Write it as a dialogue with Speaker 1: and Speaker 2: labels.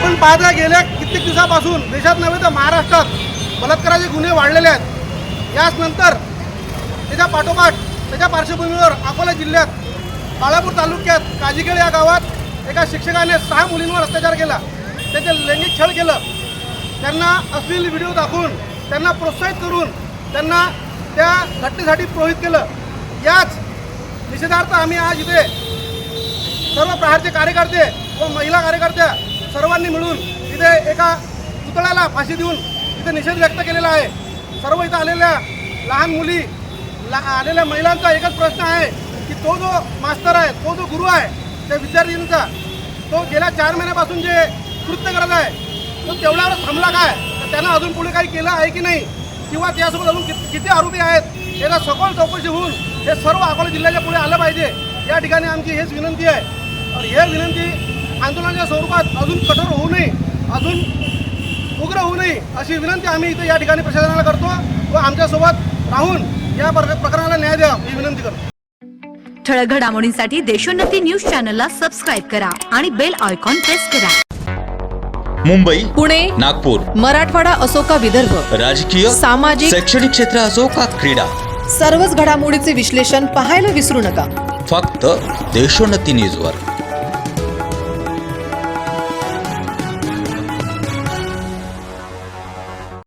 Speaker 1: आपण पाहता गेल्या कित्येक दिवसापासून देशात नव्हे तर महाराष्ट्रात बलात्काराचे गुन्हे वाढलेले आहेत। याच नंतर त्याच्या पाठोपाठ त्याच्या पार्श्वभूमीवर अकोला जिल्ह्यात बाळापूर तालुक्यात काजीखेड या गावात एका शिक्षकाने 6 मुलींवर अत्याचार केला, त्याचे लैंगिक छळ केलं, त्यांना अश्लील व्हिडिओ दाखवून त्यांना प्रोत्साहित करून त्यांना त्या घटनेसाठी प्रोहित केलं। याच निषेधार्थ आम्ही आज इथे सर्व प्रहारचे कार्यकर्ते व महिला कार्यकर्त्या सर्वांनी मिळून इथे एका पुतळ्याला फाशी देऊन इथे निषेध व्यक्त केलेला आहे। सर्व इथं आलेल्या लहान मुली आलेल्या महिलांचा एकच प्रश्न आहे की तो जो मास्तर आहे, तो जो गुरु आहे, त्या विद्यार्थ्यांचा तो गेल्या 4 महिन्यापासून जे कृत्य करत आहे तो तेवढ्यावर थांबला काय, तर त्यानं अजून पुढे काही केलं आहे की नाही, किंवा त्यासोबत अजून किती आरोपी आहेत याला सखोल चौकशी होऊन हे सर्व अकोला जिल्ह्याच्या पुढे आलं पाहिजे। या ठिकाणी आमची हेच विनंती आहे और हे विनंती आंदोलनाच्या स्वरूपात अजून कठोर होऊ नये, अजून उग्र होऊ नये अशी विनंती आम्ही इथे या ठिकाणी प्रशासनाला करतो व आमच्यासोबत राहून या प्रकरणाला न्याय द्या ही विनंती करतो।
Speaker 2: ठळक घडामोडींसाठी देशोन्नती न्यूज चॅनलला सबस्क्राइब करा आणि बेल आयकॉन प्रेस करा।
Speaker 3: मुंबई,
Speaker 4: पुणे,
Speaker 3: नागपूर,
Speaker 4: मराठवाडा असो का विदर्भ,
Speaker 3: राजकीय,
Speaker 4: सामाजिक,
Speaker 3: शैक्षणिक क्षेत्र असो का क्रीडा,
Speaker 4: सर्वच घडामोडीचे विश्लेषण पाहायला विसरू नका।
Speaker 3: फक्त देशोन्नती न्यूजवर।